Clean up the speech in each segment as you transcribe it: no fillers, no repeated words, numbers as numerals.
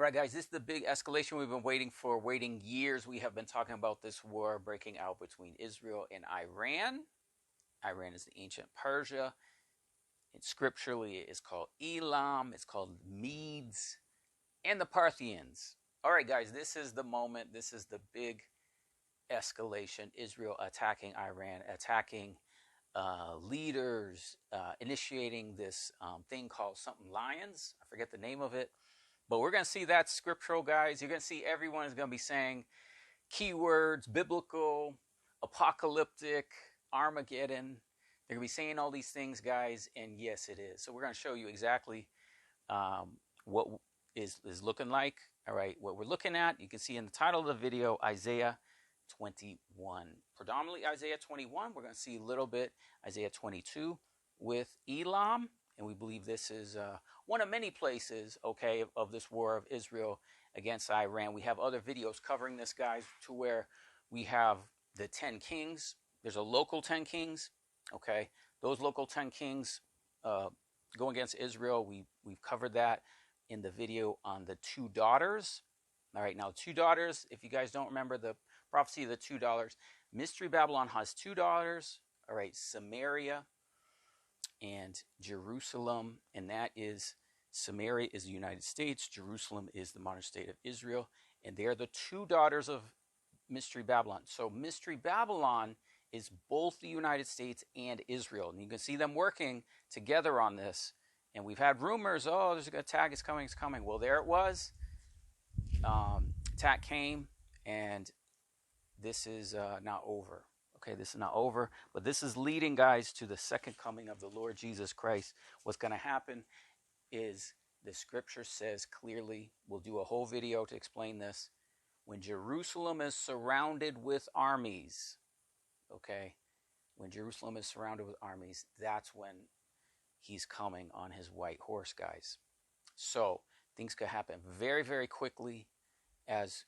All right, guys, this is the big escalation we've been waiting years. We have been talking about this war breaking out between Israel and Iran. Iran is the ancient Persia. And scripturally, it is called Elam. It's called Medes and the Parthians. All right, guys, this is the moment. This is the big escalation. Israel attacking Iran, attacking leaders, initiating this thing called something lions. I forget the name of it. But we're going to see that scriptural, guys. You're going to see everyone is going to be saying keywords, biblical, apocalyptic, Armageddon. They're going to be saying all these things, guys. And yes, it is. So we're going to show you exactly what is looking like. All right, what we're looking at, you can see in the title of the video, Isaiah 21. Predominantly Isaiah 21. We're going to see a little bit Isaiah 22 with Elam. And we believe this is one of many places, okay, of this war of Israel against Iran. We have other videos covering this, guys, to where we have the 10 kings. There's a local 10 kings, okay. Those local 10 kings going against Israel. We've covered that in the video on the two daughters. All right, now two daughters, if you guys don't remember the prophecy of the two daughters, Mystery Babylon has two daughters, all right, Samaria and Jerusalem, and that is, Samaria is the United States, Jerusalem is the modern state of Israel, and they are the two daughters of Mystery Babylon. So Mystery Babylon is both the United States and Israel, and you can see them working together on this. And we've had rumors, oh, there's an attack, it's coming. Well, there it was. Attack came, and this is not over. Okay, this is not over, but this is leading, guys, to the second coming of the Lord Jesus Christ. What's going to happen is the scripture says clearly, we'll do a whole video to explain this, when Jerusalem is surrounded with armies, okay, when Jerusalem is surrounded with armies, that's when he's coming on his white horse, guys. So things could happen very, very quickly as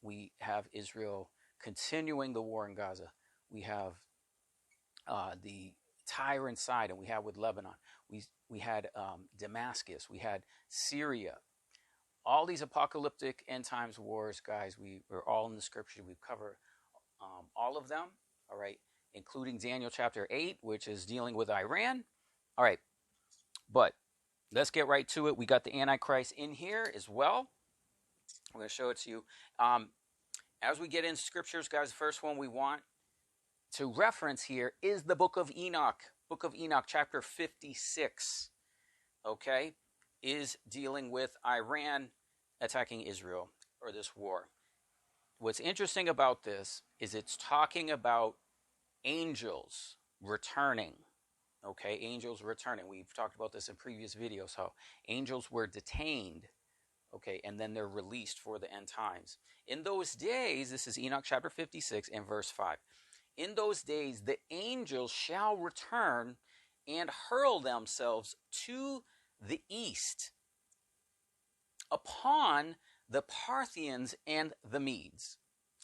we have Israel continuing the war in Gaza. We have the tyrant side, and we have with Lebanon. We had Damascus. We had Syria. All these apocalyptic end times wars, guys, we're all in the scripture. We've covered all of them, all right, including Daniel chapter 8, which is dealing with Iran. All right, but let's get right to it. We got the Antichrist in here as well. I'm going to show it to you. As we get into scriptures, guys, the first one we want to reference here is the book of Enoch. Book of Enoch, chapter 56, okay, is dealing with Iran attacking Israel, or this war. What's interesting about this is it's talking about angels returning, okay, angels returning. We've talked about this in previous videos, how angels were detained, okay, and then they're released for the end times. In those days, this is Enoch chapter 56 and verse 5. In those days, the angels shall return and hurl themselves to the east upon the Parthians and the Medes.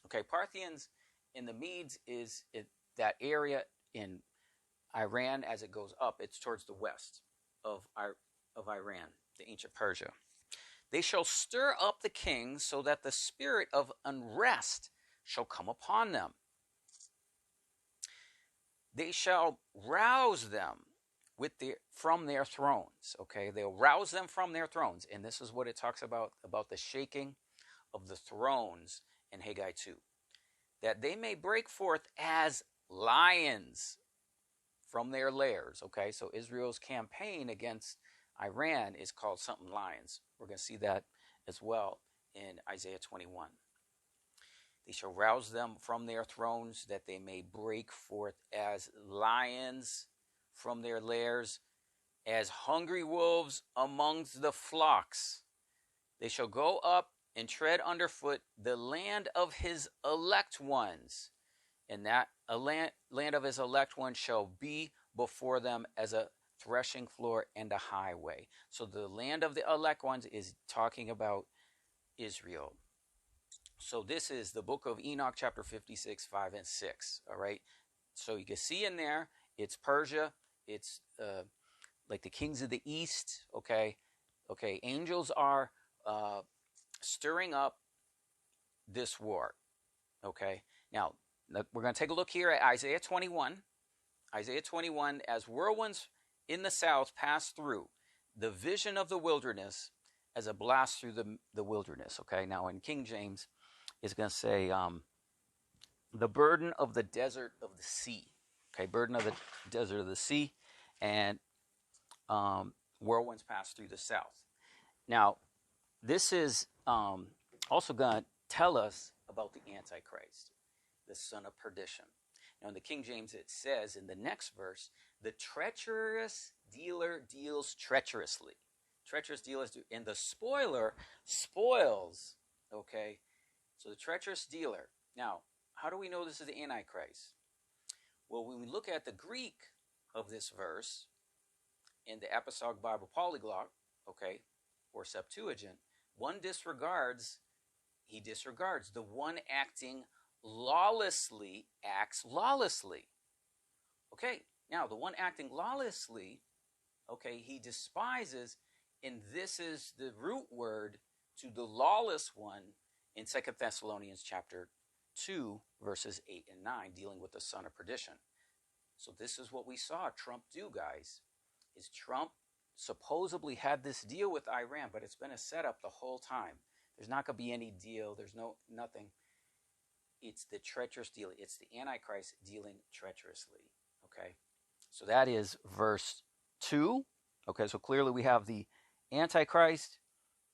Okay, Parthians and the Medes is that area in Iran. As it goes up, it's towards the west of Iran, the ancient Persia. They shall stir up the kings so that the spirit of unrest shall come upon them. They shall rouse them from their thrones. Okay, they'll rouse them from their thrones. And this is what it talks about the shaking of the thrones in Haggai 2. That they may break forth as lions from their lairs. Okay, so Israel's campaign against Iran is called something lions. We're going to see that as well in Isaiah 21. They shall rouse them from their thrones, that they may break forth as lions from their lairs, as hungry wolves amongst the flocks. They shall go up and tread underfoot the land of his elect ones, and that land of his elect ones shall be before them as a threshing floor and a highway. So the land of the elect ones is talking about Israel. So this is the book of Enoch, chapter 56, 5 and 6. All right. So you can see in there, it's Persia. It's like the kings of the east. Okay. Okay. Angels are stirring up this war. Okay, now we're going to take a look here at Isaiah 21. Isaiah 21, as whirlwinds in the south pass through, the vision of the wilderness as a blast through the wilderness. Okay, now in King James, it's going to say the burden of the desert of the sea. Okay, burden of the desert of the sea, and whirlwinds pass through the south. Now, this is also going to tell us about the Antichrist, the son of perdition. Now, in the King James, it says in the next verse, the treacherous dealer deals treacherously. Treacherous dealers do, and the spoiler spoils. Okay, so the treacherous dealer. Now, how do we know this is the Antichrist? Well, when we look at the Greek of this verse in the Apostolic Bible Polyglot, okay, or Septuagint, one disregards, he disregards. The one acting lawlessly acts lawlessly. Okay, now the one acting lawlessly, okay, he despises, and this is the root word to the lawless one in 2 Thessalonians chapter 2, verses 8 and 9, dealing with the son of perdition. So this is what we saw Trump do, guys, is Trump supposedly had this deal with Iran, but it's been a setup the whole time. There's not going to be any deal. There's nothing. It's the treacherous deal. It's the Antichrist dealing treacherously. Okay, so that is verse 2. Okay, so clearly we have the Antichrist.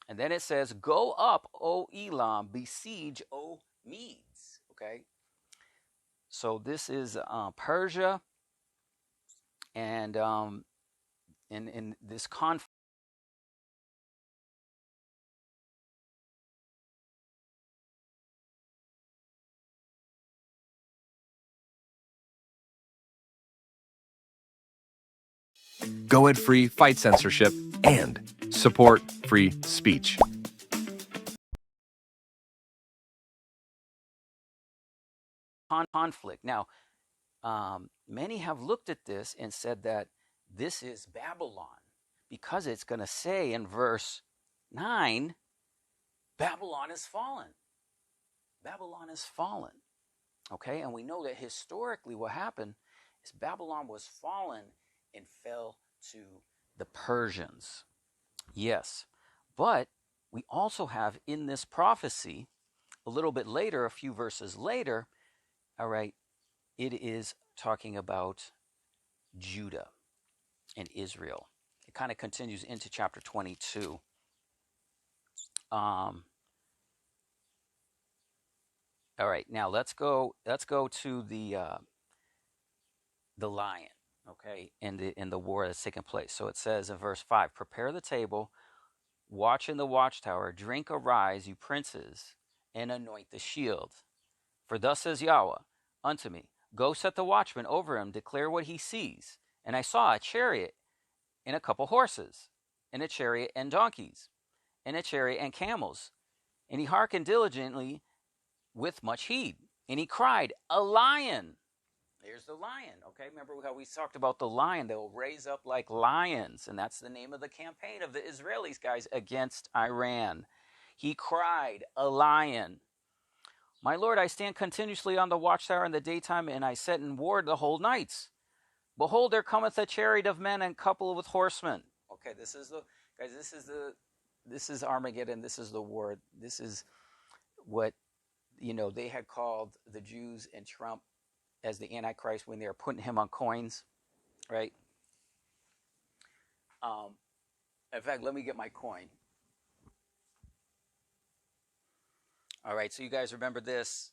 And then it says, go up, O Elam, besiege, O Medes. Okay, so this is Persia. And in this conflict, Go Ahead Free, fight censorship, and support free speech. conflict. Now, many have looked at this and said that this is Babylon, because it's going to say in verse 9, Babylon is fallen. Babylon is fallen. Okay, and we know that historically what happened is Babylon was fallen and fell to the Persians. Yes, but we also have in this prophecy, a little bit later, a few verses later, all right, it is talking about Judah and Israel. It kind of continues into chapter 22. All right, now let's go to the lion, okay, in the war that's taking place. So it says in verse 5, prepare the table, watch in the watchtower, drink, arise, you princes, and anoint the shield. For thus says Yahweh unto me, go set the watchman over him, declare what he sees. And I saw a chariot and a couple horses, and a chariot and donkeys, and a chariot and camels. And he hearkened diligently with much heed. And he cried, a lion. There's the lion, okay? Remember how we talked about the lion? They will raise up like lions. And that's the name of the campaign of the Israelis, guys, against Iran. He cried, a lion. My Lord, I stand continuously on the watchtower in the daytime, and I set in ward the whole nights. Behold, there cometh a chariot of men and coupled with horsemen. Okay, this is the, guys, this is Armageddon. This is the war. This is what, they had called the Jews and Trump as the Antichrist when they were putting him on coins, right? In fact, let me get my coin. All right, so you guys remember this.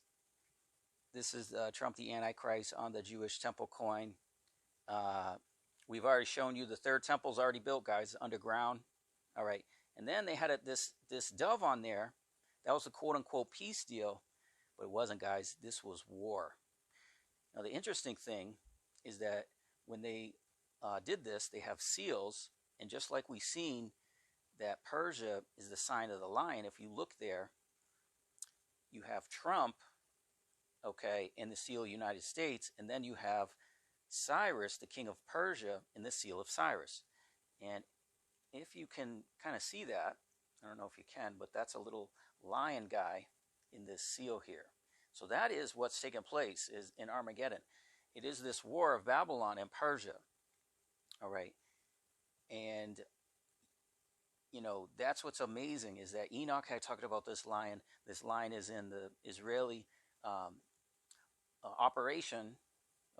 This is Trump the Antichrist on the Jewish temple coin. We've already shown you the third temple's already built, guys, underground. All right, and then they had this dove on there. That was a quote-unquote peace deal, but it wasn't, guys. This was war. Now, the interesting thing is that when they did this, they have seals, and just like we've seen that Persia is the sign of the lion, if you look there, you have Trump, okay, in the seal of the United States, and then you have Cyrus, the king of Persia, in the seal of Cyrus. And if you can kind of see that, I don't know if you can, but that's a little lion guy in this seal here. So that is what's taking place is in Armageddon. It is this war of Babylon and Persia. All right. And that's what's amazing is that Enoch had talked about this lion. This lion is in the Israeli operation,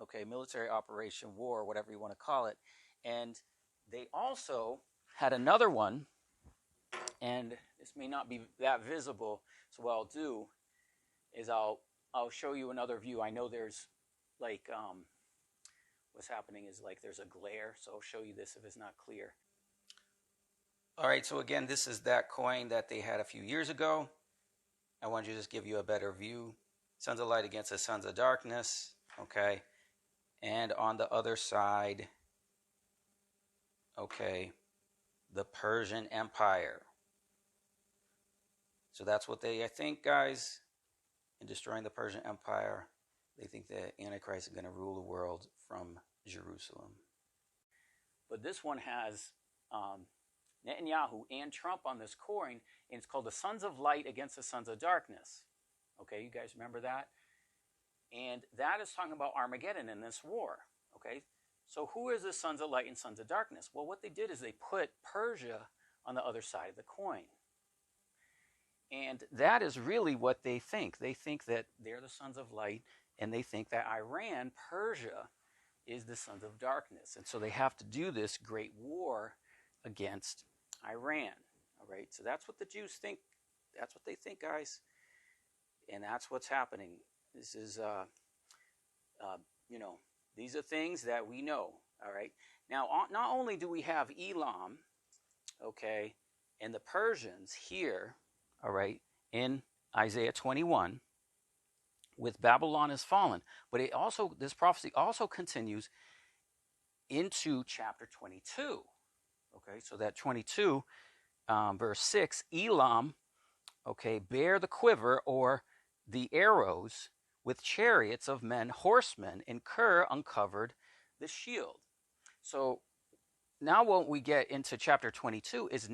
okay, military operation, war, whatever you want to call it. And they also had another one, and this may not be that visible. So what I'll do is I'll show you another view. I know there's like what's happening is like there's a glare, so I'll show you this if it's not clear. All right, so again, this is that coin that they had a few years ago. I want to just give you a better view. Sons of light against the sons of darkness, okay? And on the other side, okay, the Persian Empire. So that's what I think, guys, in destroying the Persian Empire, they think that Antichrist is going to rule the world from Jerusalem. But this one has Netanyahu and Trump on this coin, and it's called the Sons of Light against the Sons of Darkness. Okay, you guys remember that? And that is talking about Armageddon in this war. Okay, so who is the Sons of Light and Sons of Darkness? Well, what they did is they put Persia on the other side of the coin. And that is really what they think. They think that they're the Sons of Light, and they think that Iran, Persia, is the Sons of Darkness. And so they have to do this great war against Iran. All right, so that's what the Jews think. That's what they think, guys. And that's what's happening. This is, these are things that we know. All right. Now, not only do we have Elam, okay, and the Persians here, all right, in Isaiah 21, with Babylon has fallen, but this prophecy also continues into chapter 22. Okay, so that 22, verse 6, Elam, okay, bear the quiver or the arrows with chariots of men, horsemen, and Ker uncovered the shield. So now what we get into chapter 22 is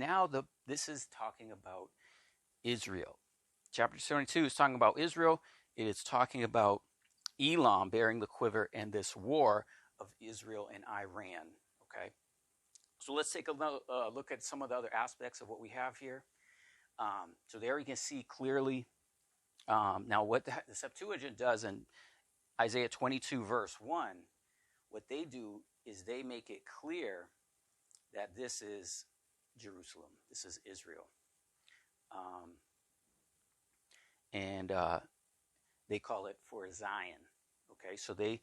this is talking about Israel. Chapter 22 is talking about Israel. It is talking about Elam bearing the quiver and this war of Israel and Iran. Okay, so let's take a look at some of the other aspects of what we have here. So there you can see clearly. Now what the Septuagint does in Isaiah 22 verse 1, what they do is they make it clear that this is Jerusalem. This is Israel. And they call it for Zion. Okay, so they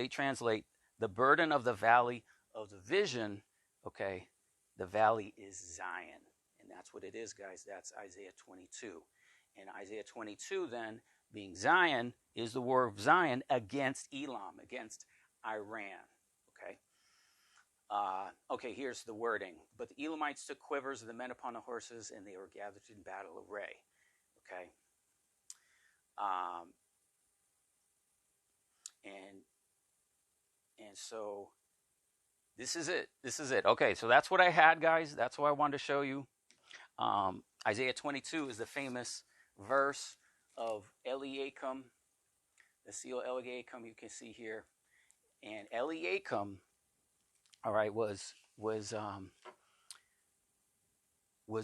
translate the burden of the valley of the vision. Okay, the valley is Zion, and that's what it is, guys. That's Isaiah 22. And Isaiah 22 then, being Zion, is the war of Zion against Elam, against Iran. Okay. Okay, here's the wording. But the Elamites took quivers of the men upon the horses, and they were gathered in battle array. Okay. And so this is it. This is it. Okay, so that's what I had, guys. That's what I wanted to show you. Isaiah 22 is the famous verse of Eliakim, the seal Eliakim you can see here. And Eliakim, all right, was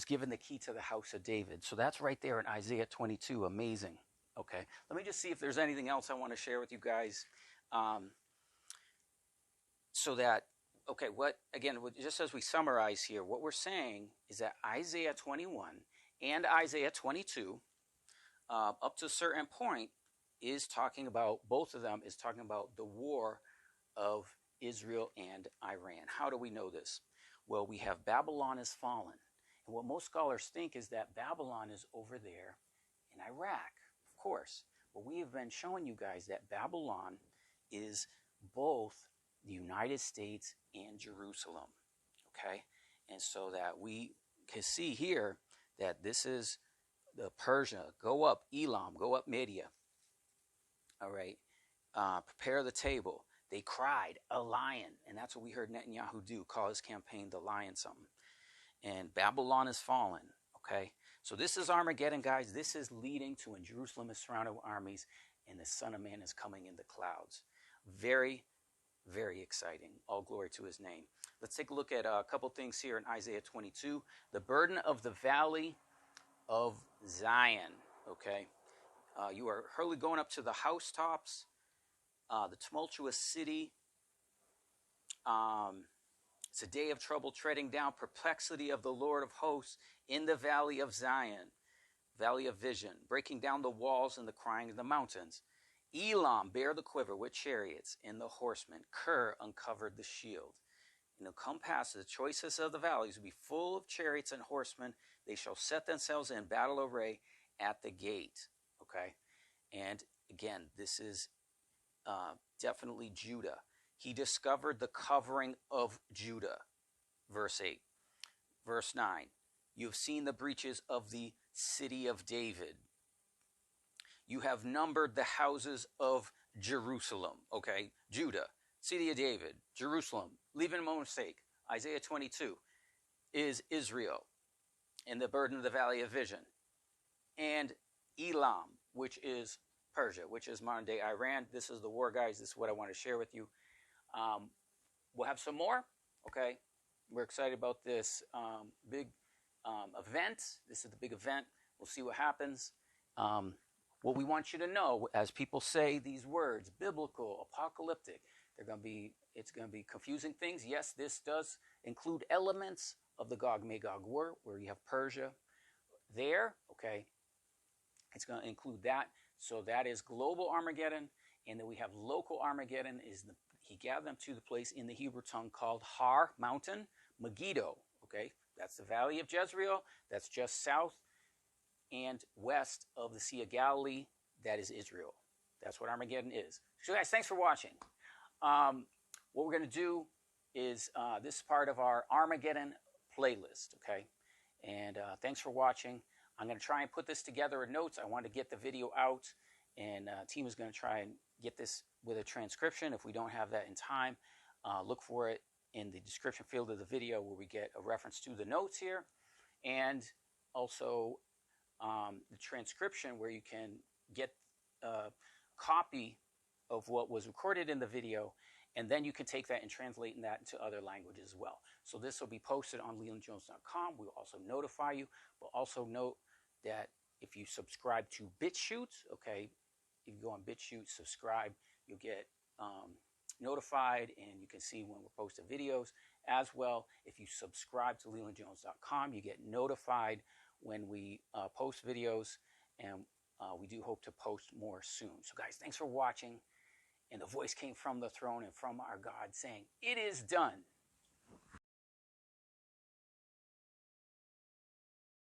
given the key to the house of David. So that's right there in Isaiah 22. Amazing. Okay, let me just see if there's anything else I want to share with you guys. Just as we summarize here, what we're saying is that Isaiah 21 and Isaiah 22, up to a certain point, is talking about, both of them is talking about the war of Israel and Iran. How do we know this? Well, we have Babylon has fallen. And what most scholars think is that Babylon is over there in Iraq, of course. But we have been showing you guys that Babylon is both the United States and Jerusalem, okay? And so that we can see here that this is the Persia, go up Elam, go up Media, all right? Prepare the table. They cried, a lion, and that's what we heard Netanyahu do, call his campaign the lion something. And Babylon has fallen, okay? So this is Armageddon, guys. This is leading to when Jerusalem is surrounded with armies and the Son of Man is coming in the clouds. Very, very exciting. All glory to his name. Let's take a look at a couple things here in Isaiah 22. The burden of the valley of Zion. Okay. You are hurriedly going up to the housetops, the tumultuous city. It's a day of trouble, treading down perplexity of the Lord of hosts in the valley of Zion, valley of vision, breaking down the walls and the crying of the mountains. Elam bare the quiver with chariots, and the horsemen. Ker uncovered the shield. And it'll come past the choicest of the valleys will be full of chariots and horsemen. They shall set themselves in battle array at the gate. Okay, and again, this is definitely Judah. He discovered the covering of Judah. Verse 8. Verse 9. You have seen the breaches of the city of David. You have numbered the houses of Jerusalem. Okay, Judah, city of David, Jerusalem. Leaving no mistake. Isaiah 22 is Israel and the burden of the valley of vision. And Elam, which is Persia, which is modern day Iran. This is the war, guys. This is what I want to share with you. We'll have some more. Okay, we're excited about this big event. This is the big event. We'll see what happens. What we want you to know, as people say these words, biblical, apocalyptic, it's going to be confusing things. Yes, this does include elements of the Gog-Magog war, where you have Persia there. Okay, it's going to include that. So that is global Armageddon, and then we have local Armageddon. He gathered them to the place in the Hebrew tongue called Har Mountain, Megiddo. Okay, that's the valley of Jezreel. That's just south and west of the Sea of Galilee. That is Israel. That's what Armageddon is. So guys, thanks for watching. What we're going to do is this is part of our Armageddon playlist. Okay, and thanks for watching. I'm going to try and put this together in notes. I want to get the video out, and team is going to try and get this with a transcription. If we don't have that in time, look for it in the description field of the video, where we get a reference to the notes here, and also the transcription, where you can get a copy of what was recorded in the video, and then you can take that and translate that into other languages as well. So this will be posted on leelandjones.com. We'll also notify you, but also note that if you subscribe to BitChute, okay, if you go on BitChute, subscribe, you'll get notified, and you can see when we're posting videos as well. If you subscribe to leelandjones.com, you get notified when we post videos, and we do hope to post more soon. So guys, thanks for watching. And the voice came from the throne and from our God saying, "It is done."